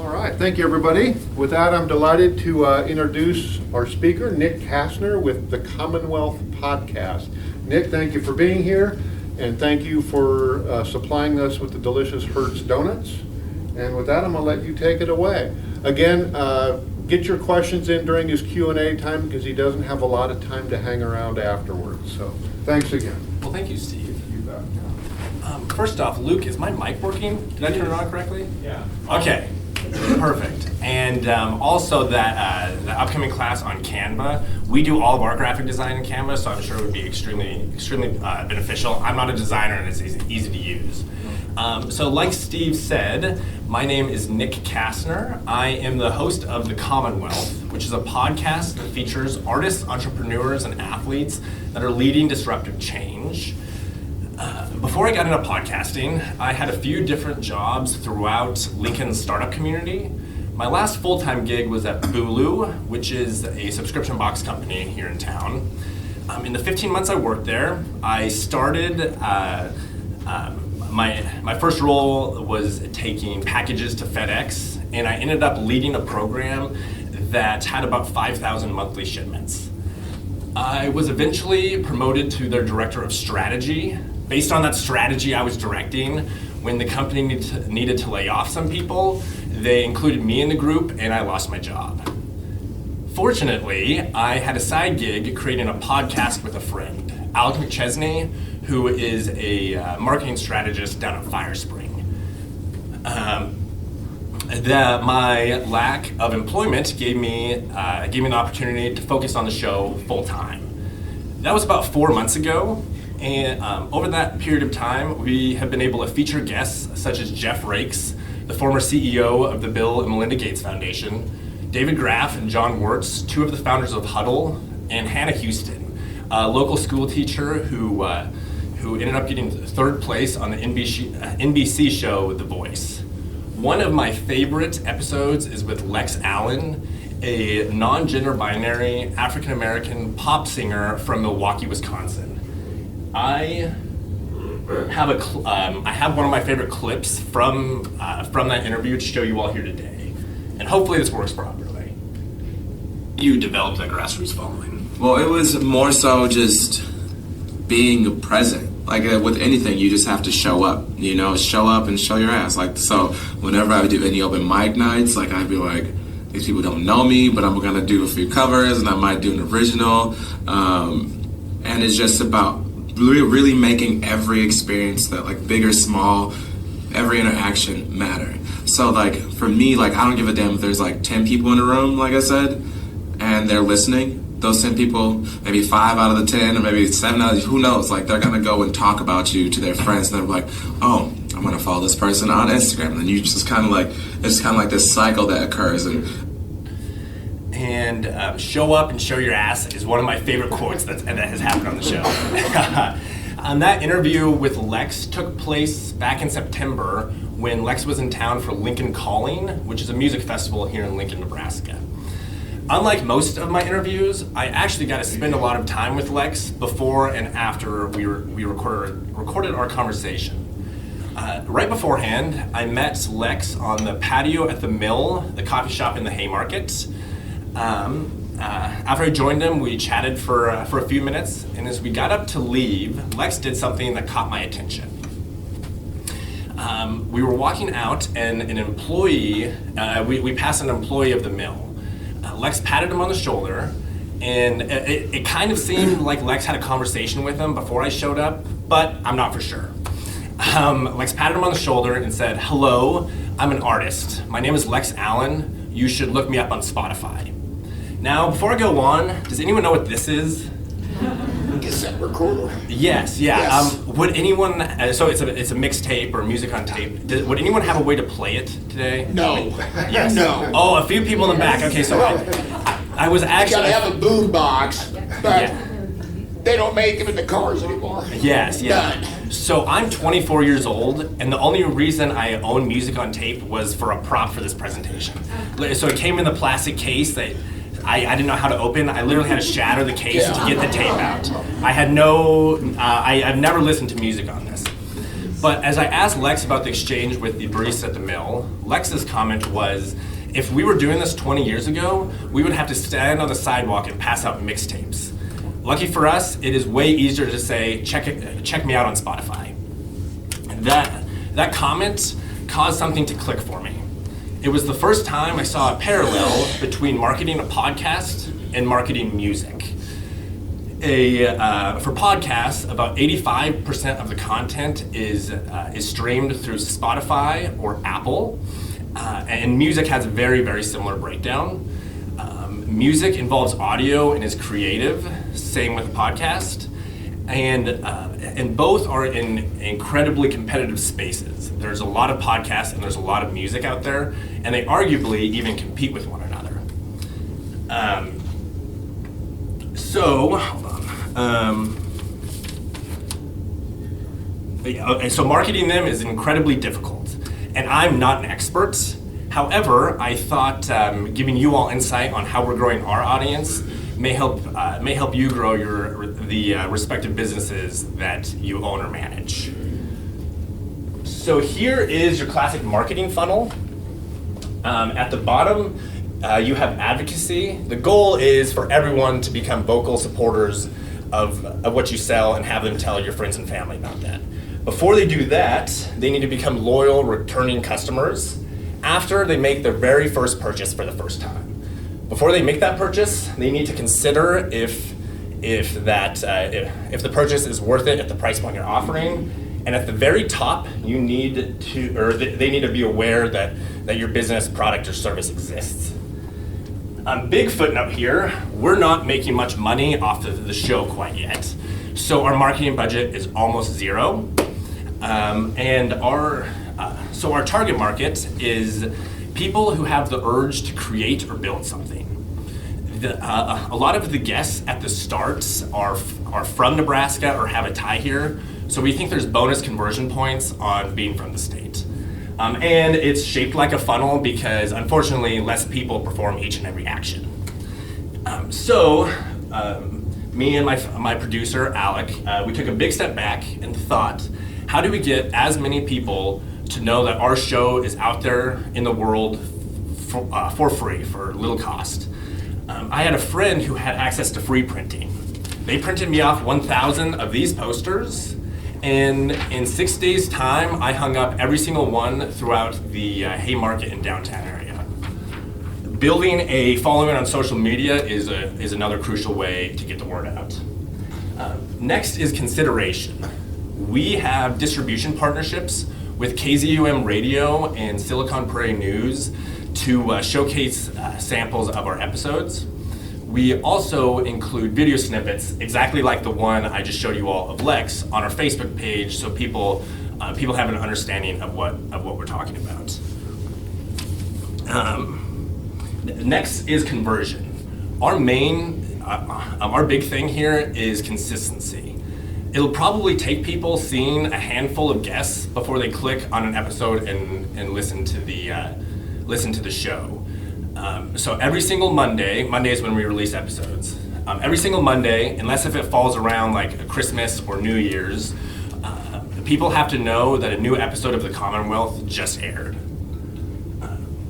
All right, thank you, everybody. With that, I'm delighted to introduce our speaker, Nick Castner, with the Commonwealth podcast. Nick, thank you for being here, and thank you for supplying us with the delicious Hertz donuts. And with that, I'm going to let you take it away. Again, get your questions in during his Q&A time because he doesn't have a lot of time to hang around afterwards. So, thanks again. Well, thank you, Steve. You bet. First off, Luke, is my mic working? Did I turn it on correctly? Yeah. Okay, perfect. And also that the upcoming class on Canva, we do all of our graphic design in Canva, so I'm sure it would be extremely beneficial. I'm not a designer and it's easy to use. So like Steve said, my name is Nick Castner. I am the host of The Commonwealth, which is a podcast that features artists, entrepreneurs, and athletes that are leading disruptive change. Before I got into podcasting, I had a few different jobs throughout Lincoln's startup community. My last full-time gig was at Bulu, which is a subscription box company here in town. In the 15 months I worked there, I started, my first role was taking packages to FedEx, and I ended up leading a program that had about 5,000 monthly shipments. I was eventually promoted to their director of strategy. Based on that strategy I was directing, when the company needed to lay off some people, they included me in the group and I lost my job. Fortunately, I had a side gig creating a podcast with a friend, Alex McChesney, who is a marketing strategist down at Firespring. My lack of employment gave me an opportunity to focus on the show full time. That was about 4 months ago. And over that period of time, we have been able to feature guests such as Jeff Rakes, the former CEO of the Bill and Melinda Gates Foundation, David Graff and John Wirtz, two of the founders of Huddle, and Hannah Houston, a local school teacher who ended up getting third place on the NBC show The Voice. One of my favorite episodes is with Lex Allen, a non-gender binary African-American pop singer from Milwaukee, Wisconsin. I have one of my favorite clips from that interview to show you all here today, and hopefully this works properly. You developed that grassroots following. Well, it was more so just being present. Like with anything, you just have to show up. Show up and show your ass. Like so, whenever I would do any open mic nights, like I'd be like, these people don't know me, but I'm gonna do a few covers and I might do an original, and it's just about really making every experience, that like big or small, every interaction matter. So like for me, like I don't give a damn if there's like 10 people in the room, like I said, and they're listening. Those 10 people, maybe 5 out of the 10 or maybe 7 out of the, who knows, like they're gonna go and talk about you to their friends and they're like, oh, I'm gonna follow this person on Instagram. And then you just kind of like, it's kind of like this cycle that occurs. And show up and show your ass is one of my favorite quotes that has happened on the show. That interview with Lex took place back in September when Lex was in town for Lincoln Calling, which is a music festival here in Lincoln, Nebraska. Unlike most of my interviews, I actually got to spend a lot of time with Lex before and after we recorded our conversation. Right beforehand, I met Lex on the patio at the Mill, the coffee shop in the Haymarket. After I joined him, we chatted for a few minutes, and as we got up to leave, Lex did something that caught my attention. We were walking out, and an employee, we passed an employee of the Mill. Lex patted him on the shoulder, and it kind of seemed like Lex had a conversation with him before I showed up, but I'm not for sure. Lex patted him on the shoulder and said, "Hello, I'm an artist. My name is Lex Allen. You should look me up on Spotify." Now, before I go on, does anyone know what this is? Cassette recorder. Yes, yeah. Yes. Would anyone, so it's a mixtape or music on tape. Would anyone have a way to play it today? No. Yes. No. Oh, a few people in the back. Okay, so I was You actually... gotta have a boom box, but Yeah. they don't make them in the cars anymore. Yes, yeah. Done. So I'm 24 years old, and the only reason I own music on tape was for a prop for this presentation. So it came in the plastic case that I didn't know how to open. I literally had to shatter the case to get the tape out. I had I've never listened to music on this. But as I asked Lex about the exchange with the barista at the mill, Lex's comment was, if we were doing this 20 years ago, we would have to stand on the sidewalk and pass out mixtapes. Lucky for us, it is way easier to say, check me out on Spotify. That comment caused something to click for me. It was the first time I saw a parallel between marketing a podcast and marketing music. For podcasts, about 85% of the content is streamed through Spotify or Apple, and music has a very, very similar breakdown. Music involves audio and is creative, same with a podcast, and both are in incredibly competitive spaces. There's a lot of podcasts and there's a lot of music out there, and they arguably even compete with one another. So marketing them is incredibly difficult, and I'm not an expert. However, I thought giving you all insight on how we're growing our audience may help you grow the respective businesses that you own or manage. So here is your classic marketing funnel. At the bottom, you have advocacy. The goal is for everyone to become vocal supporters of what you sell and have them tell your friends and family about that. Before they do that, they need to become loyal, returning customers after they make their very first purchase for the first time. Before they make that purchase, they need to consider if the purchase is worth it at the price point you're offering. And at the very top, they need to be aware that your business, product, or service exists. Big footnote here, we're not making much money off of the show quite yet. So our marketing budget is almost zero. So our target market is people who have the urge to create or build something. A lot of the guests at the start are from Nebraska or have a tie here, so we think there's bonus conversion points on being from the state. And it's shaped like a funnel because unfortunately less people perform each and every action. Me and my producer, Alec, we took a big step back and thought, how do we get as many people to know that our show is out there in the world for free, for little cost? I had a friend who had access to free printing. They printed me off 1,000 of these posters, and in 6 days' time, I hung up every single one throughout the Haymarket and downtown area. Building a following on social media is another crucial way to get the word out. Next is consideration. We have distribution partnerships with KZUM Radio and Silicon Prairie News to showcase samples of our episodes. We also include video snippets, exactly like the one I just showed you all of Lex, on our Facebook page, so people have an understanding of what we're talking about. Next is conversion. Our big thing here is consistency. It'll probably take people seeing a handful of guests before they click on an episode and listen to the show. So every single Monday is when we release episodes. Every single Monday, unless if it falls around like Christmas or New Year's, people have to know that a new episode of the Commonwealth just aired.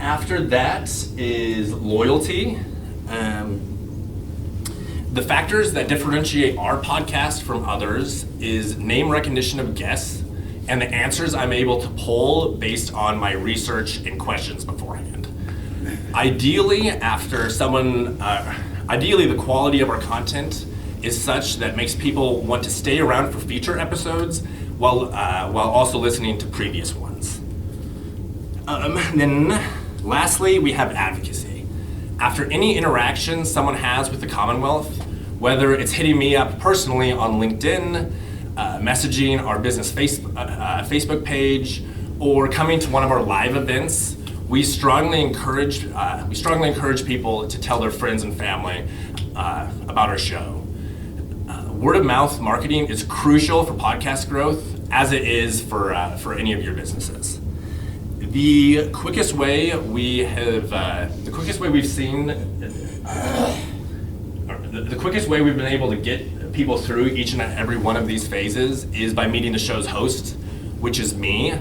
After that is loyalty. The factors that differentiate our podcast from others is name recognition of guests and the answers I'm able to pull based on my research and questions beforehand. Ideally, the quality of our content is such that makes people want to stay around for future episodes while also listening to previous ones. Then lastly, we have advocacy. After any interaction someone has with the Commonwealth, whether it's hitting me up personally on LinkedIn, messaging our business Facebook page, or coming to one of our live events, we strongly encourage people to tell their friends and family about our show. Word of mouth marketing is crucial for podcast growth, as it is for any of your businesses. The quickest way we've been able to get people through each and every one of these phases is by meeting the show's host. which is me.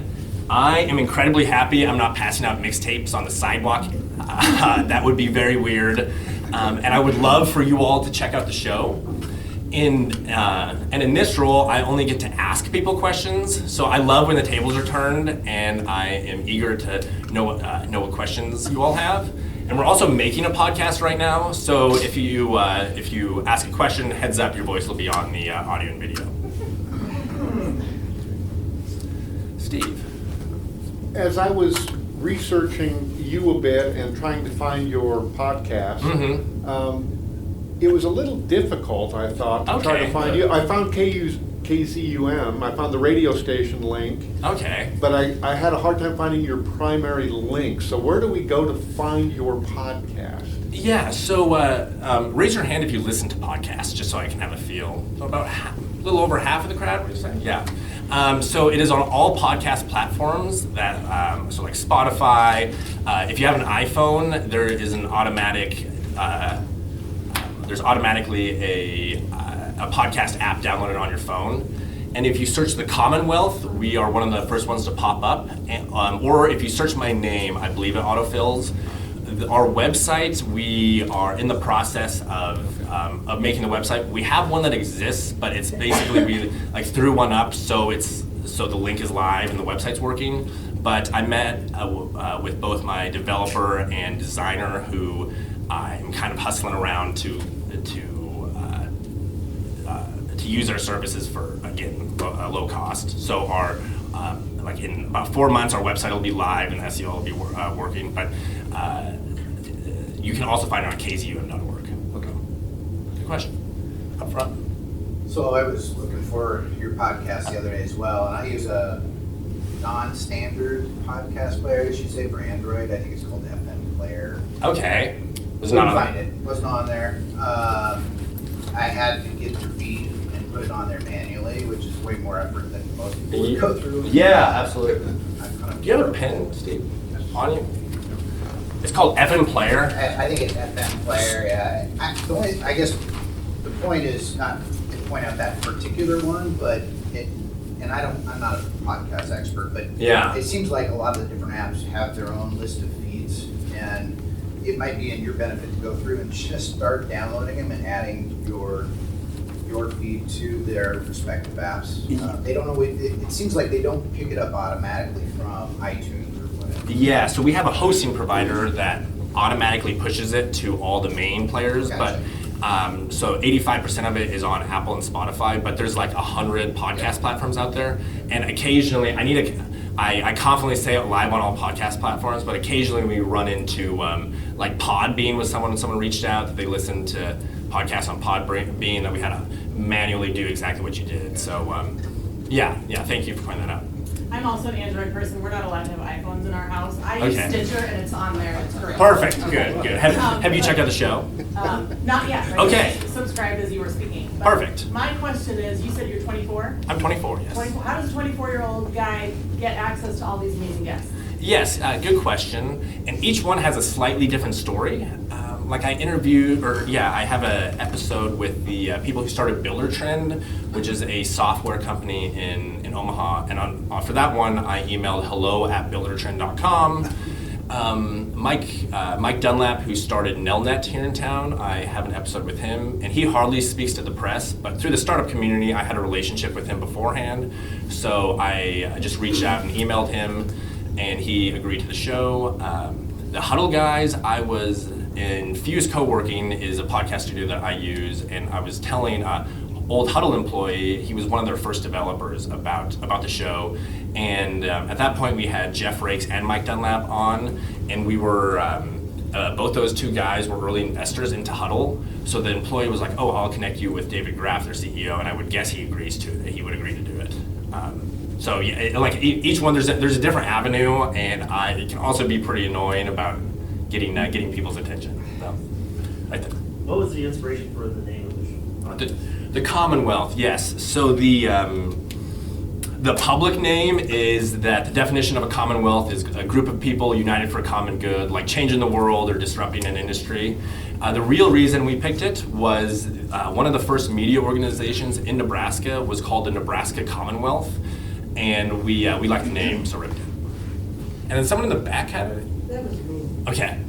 I am incredibly happy I'm not passing out mixtapes on the sidewalk. That would be very weird. And I would love for you all to check out the show. And in this role, I only get to ask people questions. So I love when the tables are turned, and I am eager to know what questions you all have. And we're also making a podcast right now. So if you ask a question, heads up, your voice will be on the audio and video. Steve. As I was researching you a bit and trying to find your podcast, it was a little difficult, I thought, to try to find you. I found KZUM, I found the radio station link. Okay. But I had a hard time finding your primary link. So where do we go to find your podcast? Yeah, so raise your hand if you listen to podcasts, just so I can have a feel. So about a little over half of the crowd, would you say? Yeah. So it is on all podcast platforms that, so like Spotify. If you have an iPhone, there is an automatic, there's automatically a podcast app downloaded on your phone. And if you search the Commonwealth, we are one of the first ones to pop up. And, or if you search my name, I believe it autofills. Our website, we are in the process of making the website. We have one that exists, but it's basically we like threw one up so the link is live and the website's working. But I met with both my developer and designer, who I'm kind of hustling around to use our services for, again, low cost. So our like in about 4 months, our website will be live and SEO will be working. But you can also find it on kzum.org. Okay. Good question. Up front. So I was looking for your podcast the other day as well, and I use a non-standard podcast player, I should say, for Android. I think it's called FM Player. Okay. Couldn't find it. Wasn't on there. I had to get the feed and put it on there manually, which is way more effort than most people would go through. Yeah, absolutely. Do Do you have a pen, Steve, on you? It's called FM Player. I think it's FM Player, yeah. I guess the point is not to point out that particular one, but and I'm not a podcast expert, but Yeah. it seems like a lot of the different apps have their own list of feeds, and it might be in your benefit to go through and just start downloading them and adding your feed to their respective apps. They don't know, it seems like they don't pick it up automatically from iTunes or whatever. Yeah, so we have a hosting provider that automatically pushes it to all the main players, Gotcha. but so 85% of it is on Apple and Spotify, but there's like 100 podcast platforms out there, and occasionally I confidently say it live on all podcast platforms, but occasionally we run into like Podbean with someone reached out that they listened to podcasts on Podbean that we had to manually do exactly what you did. So yeah, thank you for pointing that out. I'm also an Android person. We're not allowed to have iPhones in our house. I use Okay. Stitcher, and it's on there. It's great. Perfect, Okay. good. Have you checked out the show? Not yet. I Okay. just subscribed as you were speaking. But Perfect. My question is, you said you're 24? I'm 24, yes. 24. How does a 24-year-old guy get access to all these amazing guests? Yes, good question. And each one has a slightly different story. Like I have an episode with the people who started BuilderTrend, which is a software company in Omaha. And for that one, I emailed hello@buildertrend.com. Mike Dunlap, who started Nelnet here in town, I have an episode with him, and he hardly speaks to the press, but through the startup community, I had a relationship with him beforehand, so I just reached out and emailed him, and he agreed to the show. The Huddle guys, I was in Fuse Co-working is a podcast studio that I use, and I was telling old Huddle employee, he was one of their first developers about the show, and at that point we had Jeff Rakes and Mike Dunlap on, and we were both those two guys were early investors into Huddle, so the employee was like, oh, I'll connect you with David Graff, their CEO, and I would guess he would agree to do it. So yeah, like each one, there's a different avenue, and it can also be pretty annoying about getting people's attention. So, right there. What was the inspiration for the name of the show? The Commonwealth, yes. So the public name is that the definition of a commonwealth is a group of people united for a common good, like changing the world or disrupting an industry. The real reason we picked it was one of the first media organizations in Nebraska was called the Nebraska Commonwealth. and we like the name, so ripped it. And then someone in the back had it. That was me. Okay.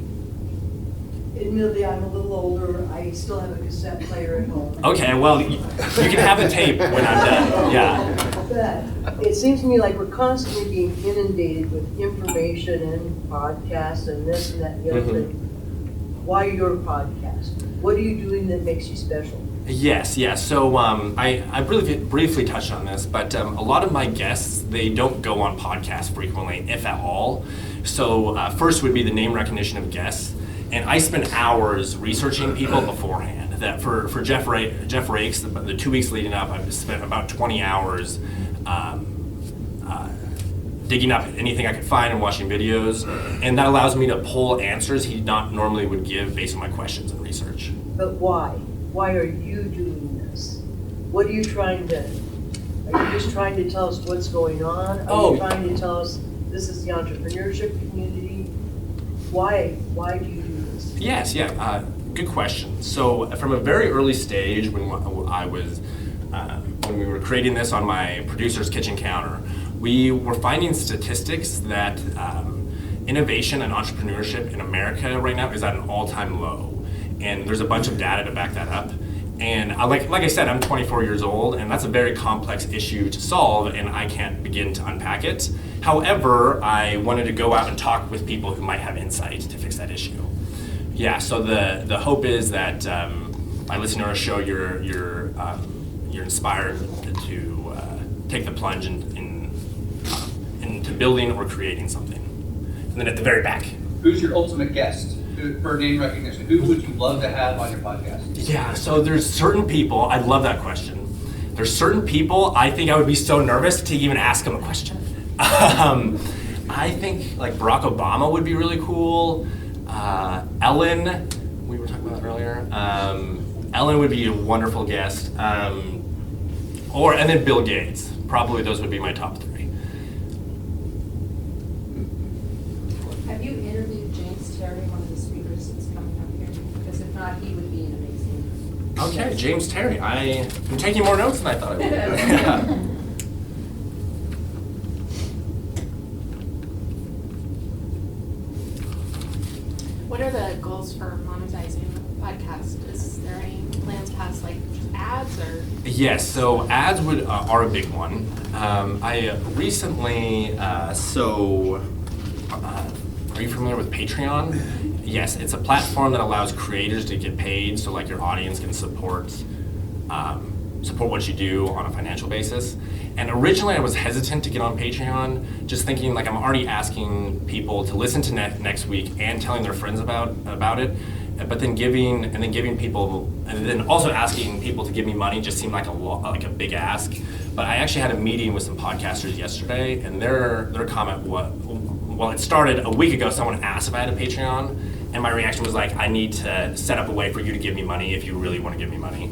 Admittedly, I'm a little older. I still have a cassette player at home. Okay, well, you can have the tape when I'm done. Yeah. But it seems to me like we're constantly being inundated with information and podcasts and this and that and the other Mhm. thing. Why your podcast? What are you doing that makes you special? Yes. So I briefly touched on this, but a lot of my guests, they don't go on podcasts frequently, if at all. So first would be the name recognition of guests. And I spent hours researching people beforehand. That for Jeff Rakes, the 2 weeks leading up, I spent about 20 hours digging up anything I could find and watching videos. And that allows me to pull answers he not normally would give based on my questions and research. But why? Why are you doing this? What are you trying to, are you just trying to tell us what's going on? Are Oh. you trying to tell us this is the entrepreneurship community? Why do you do this? Yes, good question. So from a very early stage, when I was when we were creating this on my producer's kitchen counter, we were finding statistics that innovation and entrepreneurship in America right now is at an all-time low, and there's a bunch of data to back that up. And like I said, I'm 24 years old, and that's a very complex issue to solve, and I can't begin to unpack it. However, I wanted to go out and talk with people who might have insight to fix that issue. Yeah, so the hope is that by listening to our show, you're inspired to take the plunge into building or creating something. And then at the very back. Who's your ultimate guest for name recognition? Who would you love to have on your podcast? Yeah, so there's certain people, I love that question. There's certain people, I think I would be so nervous to even ask them a question. I think like Barack Obama would be really cool. Ellen, we were talking about that earlier. Ellen would be a wonderful guest. And then Bill Gates. Probably those would be my top three. Have you interviewed James Terry, one of the speakers that's coming up here? Because if not, he would be an amazing. Okay, James Terry. I'm taking more notes than I thought I would. What are the goals for monetizing the podcast? Is there any plans past like just ads or? Yes, so ads are a big one. I recently, are you familiar with Patreon? Yes, it's a platform that allows creators to get paid, so like your audience can support what you do on a financial basis. And originally I was hesitant to get on Patreon, just thinking like I'm already asking people to listen to next week and telling their friends about it, but then also asking people to give me money just seemed like a big ask. But I actually had a meeting with some podcasters yesterday, and their comment was, well, it started a week ago. Someone asked if I had a Patreon, and my reaction was like, I need to set up a way for you to give me money if you really want to give me money.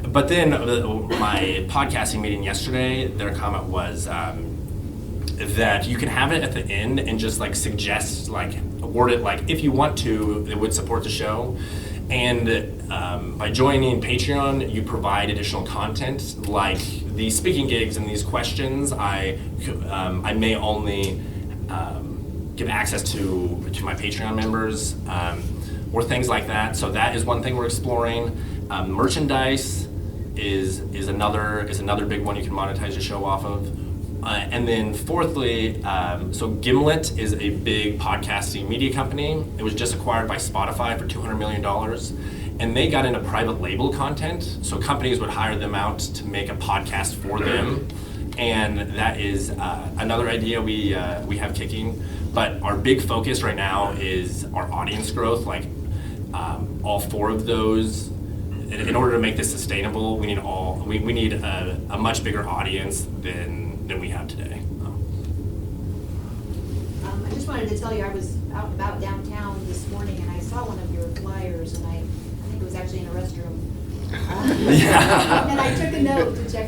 But then my podcasting meeting yesterday, their comment was that you can have it at the end and just like suggest, like word it like if you want to, it would support the show. And by joining Patreon, you provide additional content like these speaking gigs and these questions. I may only give access to my Patreon members or things like that. So that is one thing we're exploring. Merchandise is another big one you can monetize your show off of. And then fourthly, so Gimlet is a big podcasting media company. It was just acquired by Spotify for $200 million. And they got into private label content. So companies would hire them out to make a podcast for them. And that is another idea we have kicking. But our big focus right now is our audience growth. Like all four of those, in order to make this sustainable, we need a much bigger audience than we have today. I just wanted to tell you, I was out and about downtown this morning and I saw one of your flyers and I think it was actually in a restroom. Yeah. And I took a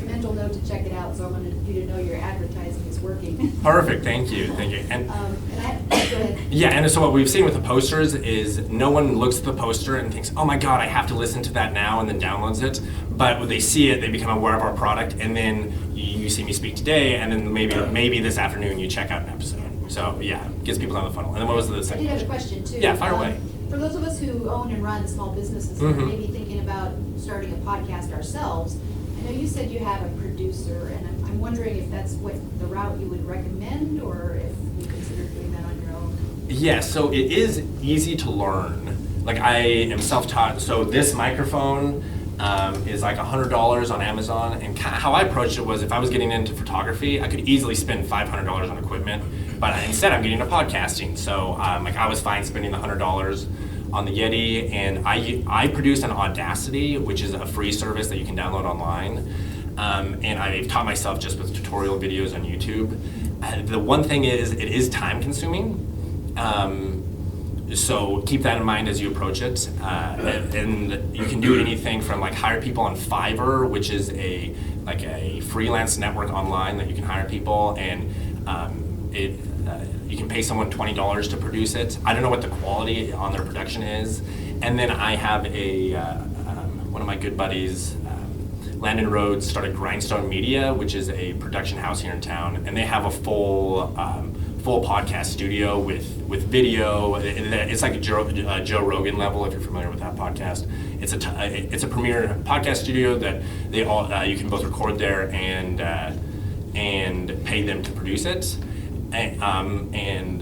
mental note to check it out, so I wanted you to know your advertising is working. Perfect, thank you. And Go ahead. yeah, and so what we've seen with the posters is no one looks at the poster and thinks, oh my God, I have to listen to that now, and then downloads it. But when they see it, they become aware of our product, and then you see me speak today, and then maybe this afternoon you check out an episode. So yeah, gets people down the funnel. And then what was the I second did have a question? question too. Yeah, fire away. For those of us who own and run small businesses and are Mhm. maybe thinking about starting a podcast ourselves, I know you said you have a producer, and I'm wondering if that's what the route you would recommend, or if you consider doing that on your own. Yeah, so it is easy to learn. Like I am self-taught, so this microphone is like $100 on Amazon, and how I approached it was if I was getting into photography, I could easily spend $500 on equipment, but instead I'm getting into podcasting. So like I was fine spending the $100 on the Yeti, and I produce on Audacity, which is a free service that you can download online, and I've taught myself just with tutorial videos on YouTube. The one thing is, it is time consuming. So keep that in mind as you approach it, and you can do anything from like hire people on Fiverr, which is a freelance network online that you can hire people, and you can pay someone $20 to produce it. I don't know what the quality on their production is, and then I have one of my good buddies, Landon Rhodes, started Grindstone Media, which is a production house here in town, and they have a full podcast studio with video. It's like a Joe Rogan level, if you're familiar with that podcast. It's a premier podcast studio that they all you can both record there and pay them to produce it, and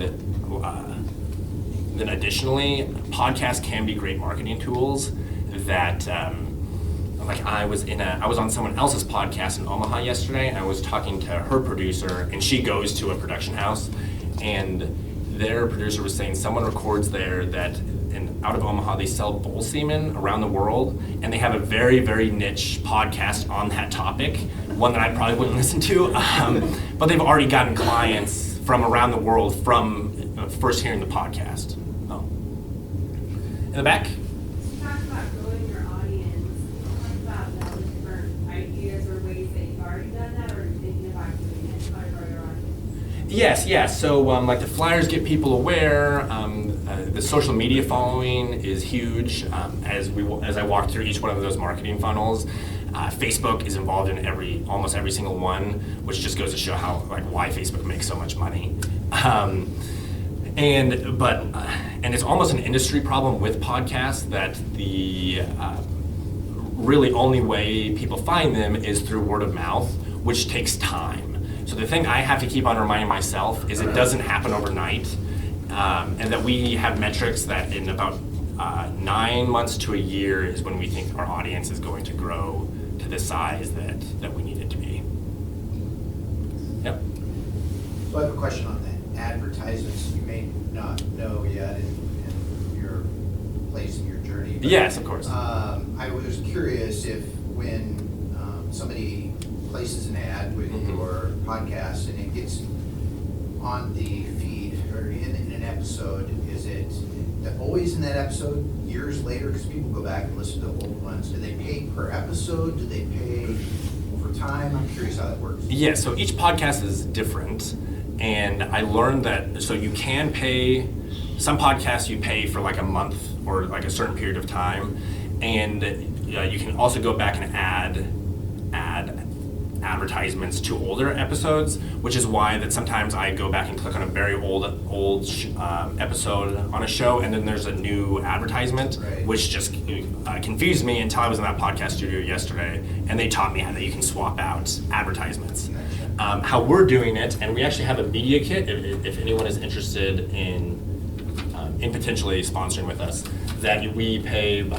then additionally, podcasts can be great marketing tools that. Like I was on someone else's podcast in Omaha yesterday, and I was talking to her producer, and she goes to a production house, and their producer was saying someone records there that out of Omaha they sell bull semen around the world, and they have a very, very niche podcast on that topic, one that I probably wouldn't listen to, but they've already gotten clients from around the world from first hearing the podcast. Oh. In the back? Yes. So like the flyers get people aware. The social media following is huge. As I walk through each one of those marketing funnels, Facebook is involved in almost every single one, which just goes to show why Facebook makes so much money. And it's almost an industry problem with podcasts that the really only way people find them is through word of mouth, which takes time. So the thing I have to keep on reminding myself is it doesn't happen overnight, and that we have metrics that in about 9 months to a year is when we think our audience is going to grow to the size that we need it to be. Yep. So I have a question on that. Advertisements, you may not know yet in your place in your journey. But, yes, of course. I was curious if when somebody places an ad with your podcast and it gets on the feed or in an episode, is it always in that episode years later? Because people go back and listen to the old ones. Do they pay per episode? Do they pay over time? I'm curious how that works. Yeah, so each podcast is different, and I learned that so you can pay some podcasts you pay for like a month or like a certain period of time, and you can also go back and add advertisements to older episodes, which is why that sometimes I go back and click on a very old episode on a show, and then there's a new advertisement, Right. which just confused me until I was in that podcast studio yesterday, and they taught me how that you can swap out advertisements. How we're doing it, and we actually have a media kit if anyone is interested in potentially sponsoring with us, that we pay,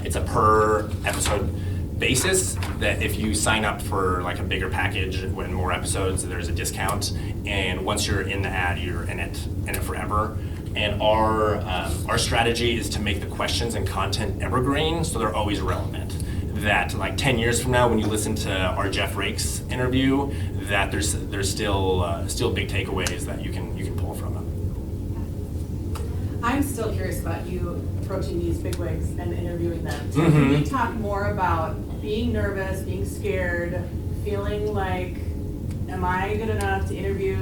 it's a per episode basis, that if you sign up for like a bigger package when more episodes, there's a discount, and once you're in the ad, you're in it forever. And our strategy is to make the questions and content evergreen, so they're always relevant. That like 10 years from now, when you listen to our Jeff Rakes interview, that there's still big takeaways that you can pull from them. I'm still curious about you approaching these bigwigs and interviewing them. So Mhm. can you talk more about being nervous, being scared, feeling like, am I good enough to interview,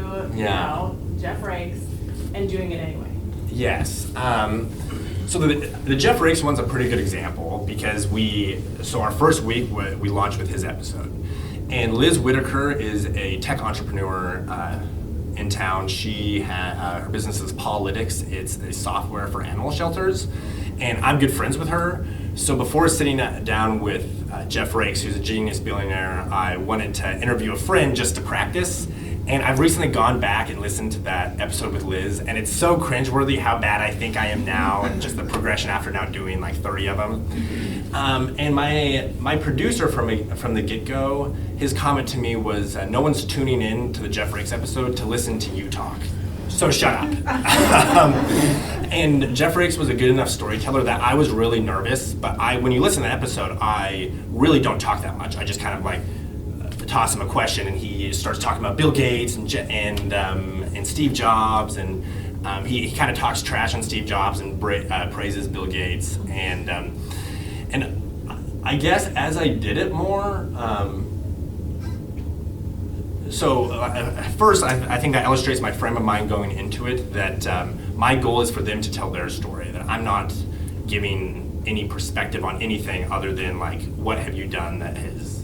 Jeff Rakes, and doing it anyway? Yes. So the Jeff Rakes one's a pretty good example because our first week we launched with his episode. And Liz Whitaker is a tech entrepreneur in town. Her business is Polytics. It's a software for animal shelters. And I'm good friends with her. So before sitting down with Jeff Rakes, who's a genius billionaire, I wanted to interview a friend just to practice. And I've recently gone back and listened to that episode with Liz, and it's so cringeworthy how bad I think I am now, and just the progression after now doing like 30 of them. And my producer from the get-go, his comment to me was, no one's tuning in to the Jeff Rakes episode to listen to you talk. So shut up. And Jeff Rakes was a good enough storyteller that I was really nervous, but when you listen to the episode, I really don't talk that much. I just kind of like toss him a question, and he starts talking about Bill Gates and Steve Jobs, and he kind of talks trash on Steve Jobs and praises Bill Gates, and I guess as I did it more, first I think that illustrates my frame of mind going into it, that my goal is for them to tell their story, that I'm not giving any perspective on anything other than like, what have you done that has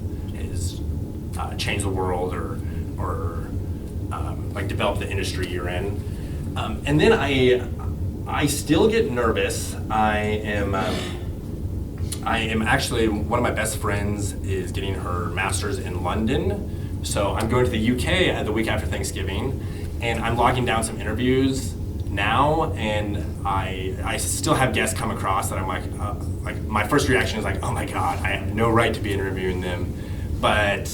change the world or like develop the industry you're in. And then I still get nervous. I am actually, one of my best friends is getting her master's in London. So I'm going to the UK the week after Thanksgiving, and I'm logging down some interviews now, and I still have guests come across that I'm like my first reaction is like, oh my God, I have no right to be interviewing them. But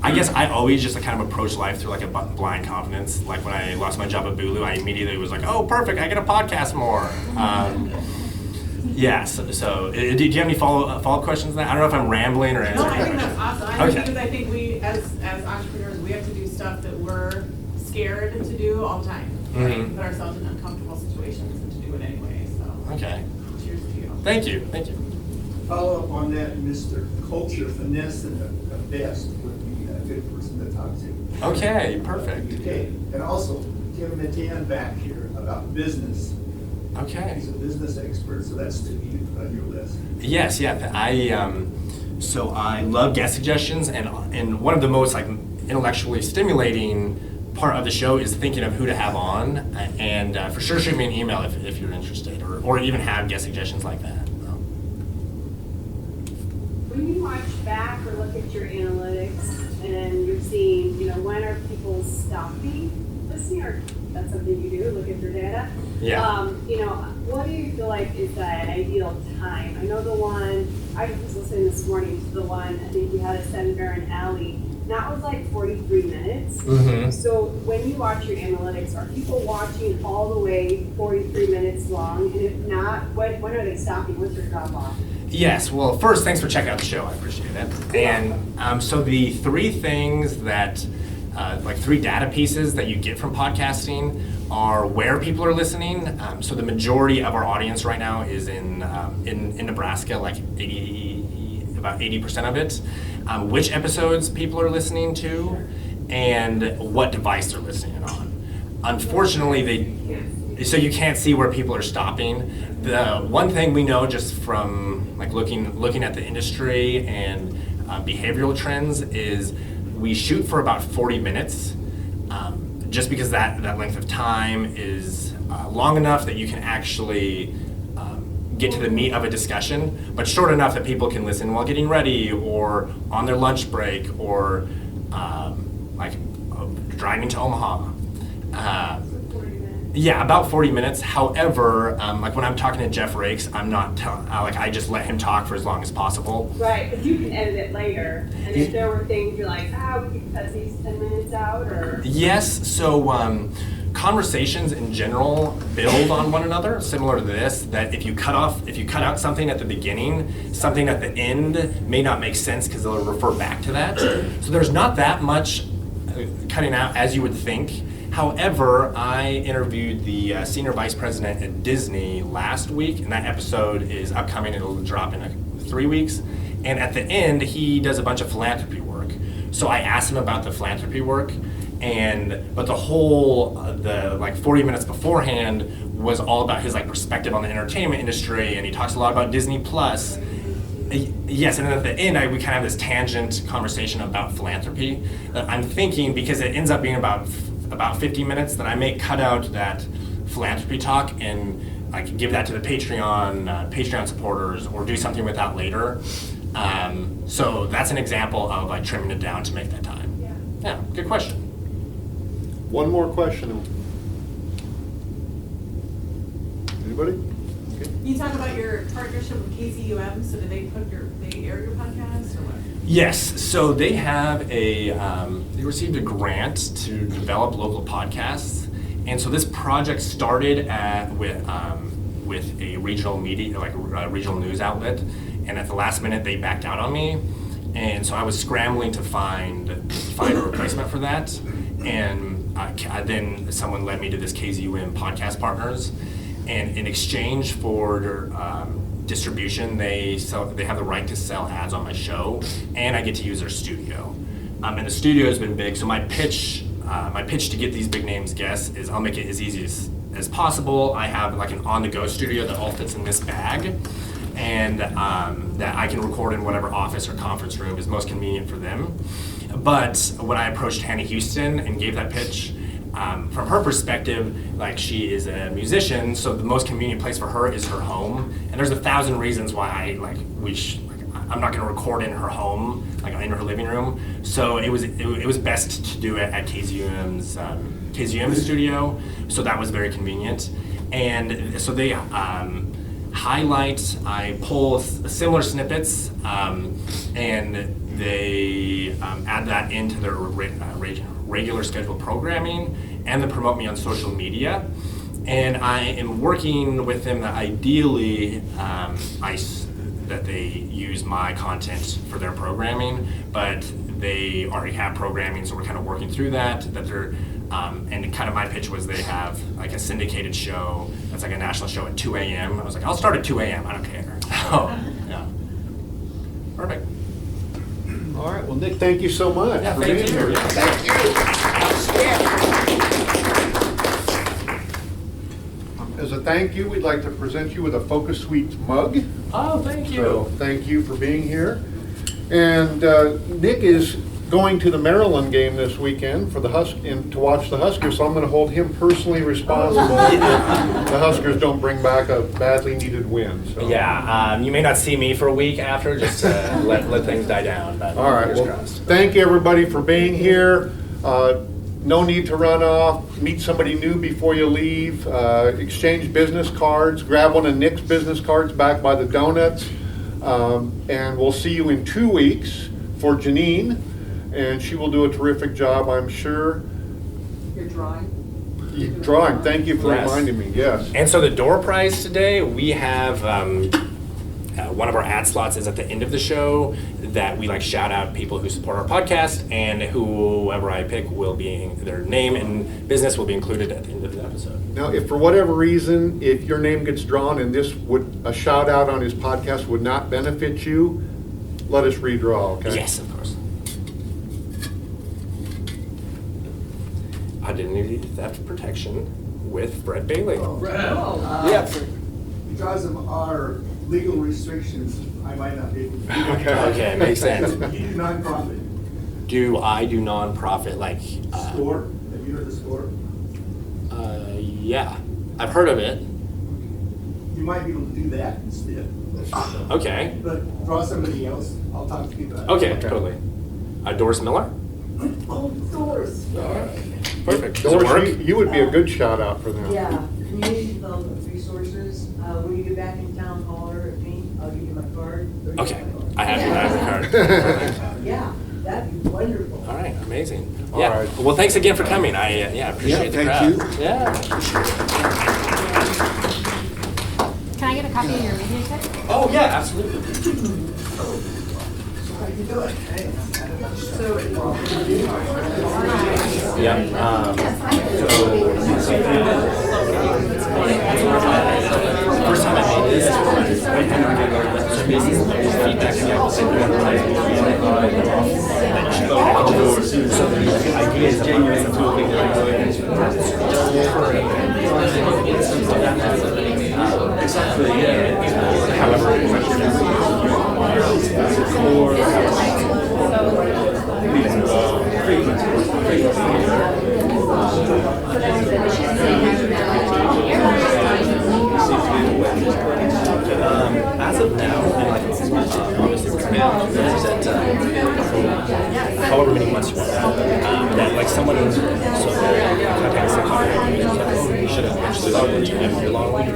I guess I always just kind of approach life through like a blind confidence. Like when I lost my job at Bulu, I immediately was like, oh, perfect, I get a podcast more. So do you have any follow-up questions on that? I don't know if I'm rambling or anything. No, I think that's awesome. Okay. Because I think we, as entrepreneurs, we have to do stuff that we're scared to do all the time. Right? Mm-hmm. Put ourselves in uncomfortable situations and to do it anyway. So Okay. cheers to you. Thank you. Follow up on that, Mr. Culture Finesse and the best would be a good person to talk to. Okay, perfect. Okay, and also Tim Matian back here about business. Okay. He's a business expert, so that's to be on your list. Yes, so I love guest suggestions, and one of the most like intellectually stimulating part of the show is thinking of who to have on, and for sure shoot me an email if you're interested, or even have guest suggestions like that. When you watch back or look at your analytics and you're seeing, when are people stopping listening, or that's something you do, look at your data? Yeah. What do you feel like is that ideal time? I know the one, I was listening this morning to the one, I think you had a Senator and Alley, and that was like 43 minutes. Mm-hmm. So when you watch your analytics, are people watching all the way 43 minutes long? And if not, when are they stopping? What's your drop off? Yes, well, first, thanks for checking out the show. I appreciate it. And so the three things that, like three data pieces that you get from podcasting are where people are listening. So the majority of our audience right now is in Nebraska, like about 80% of it. Which episodes people are listening to, and what device they're listening on. Unfortunately, so you can't see where people are stopping. The one thing we know just from like looking at the industry and behavioral trends is we shoot for about 40 minutes, just because that length of time is long enough that you can actually get to the meat of a discussion, but short enough that people can listen while getting ready or on their lunch break or driving to Omaha. Yeah, about 40 minutes. However, like when I'm talking to Jeff Rakes, I'm not I just let him talk for as long as possible. Right, but you can edit it later. And if there were things you're like, we could cut these 10 minutes out, or? Yes, so conversations in general build on one another, similar to this, that if you cut out something at the beginning, something at the end may not make sense because they'll refer back to that. So there's not that much cutting out as you would think. However, I interviewed the senior vice president at Disney last week, and that episode is upcoming. It'll drop in 3 weeks. And at the end, he does a bunch of philanthropy work. So I asked him about the philanthropy work, but the whole, 40 minutes beforehand was all about his perspective on the entertainment industry, and he talks a lot about Disney Plus. Yes, and then at the end, we kind of have this tangent conversation about philanthropy. I'm thinking, because it ends up being about 50 minutes, that I may cut out that philanthropy talk and I can give that to the Patreon supporters, or do something with that later. So that's an example of trimming it down to make that time. Yeah, good question. One more question. Anybody? Okay. You talk about your partnership with KZUM, so do they air your podcast or what? Yes, so they have they received a grant to develop local podcasts, and so this project started with a regional media, a regional news outlet, and at the last minute they backed out on me, and so I was scrambling to find a replacement for that, and then someone led me to this KZUM Podcast Partners, and in exchange for distribution, they have the right to sell ads on my show, and I get to use their studio. And the studio has been big, so my pitch to get these big names guests is I'll make it as easy as possible. I have an on-the-go studio that all fits in this bag, and that I can record in whatever office or conference room is most convenient for them. But when I approached Hannah Houston and gave that pitch, from her perspective, she is a musician, so the most convenient place for her is her home. And there's 1,000 reasons why I'm not going to record in her home, in her living room. So it was best to do it at KZUM's KZUM studio. So that was very convenient. And so they I pull similar snippets, and they add that into their regular scheduled programming, and then promote me on social media. And I am working with them that ideally that they use my content for their programming, but they already have programming, so we're kind of working through that they're and kind of my pitch was they have a syndicated show that's a national show at 2 a.m. I was I'll start at 2 a.m. I don't care. Oh, yeah. Perfect. All right, well, Nick, thank you so much for thank being you. here. Yeah. Thank you. Outstanding. As a thank you, we'd like to present you with a Focus Suites mug. Oh, thank you. So thank you for being here. And Nick is going to the Maryland game this weekend to watch the Huskers, so I'm going to hold him personally responsible if the Huskers don't bring back a badly needed win. So. Yeah, you may not see me for a week after, just to let things die down. But all right, well, thank you everybody for being here. No need to run off. Meet somebody new before you leave. Exchange business cards. Grab one of Nick's business cards back by the donuts. And we'll see you in 2 weeks for Janine. And she will do a terrific job, I'm sure. You're drawing? Drawing, thank you for reminding me, yes. And so the door prize today, we have one of our ad slots is at the end of the show that we shout out people who support our podcast, and whoever I pick will be, their name and business will be included at the end of the episode. Now, if for whatever reason, if your name gets drawn and a shout out on his podcast would not benefit you, let us redraw, okay? Yes, of course. Identity theft protection with Brett Bailey. Because of our legal restrictions, I might not be able to. Okay, makes sense. Nonprofit. Do I do nonprofit Score? Have you heard of Score? Yeah, I've heard of it. You might be able to do that instead. Okay. But draw somebody else. I'll talk to you about it. Okay, totally. Doris Miller? Oh, Doris. Perfect. Does it Doris, work? you would be a good shout out for them. Yeah, community development resources. When you get back in town, holler at me. I'll give you my card. Okay, I have your card. Yeah, that'd be wonderful. All right, amazing. All Yeah. right. Well, thanks again for coming. I appreciate the thank crowd. you. Yeah. Can I get a copy of your media kit? Oh yeah, absolutely. First time I made this, some business feedback from the so the idea is genuine and cool. Exactly, yeah. However, as of now, obviously we're trying to present however many months you want. That like someone who's so you should have mentioned that you're long that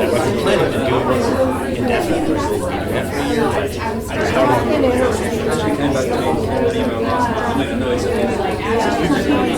we're planning to do indefinitely. I just don't know.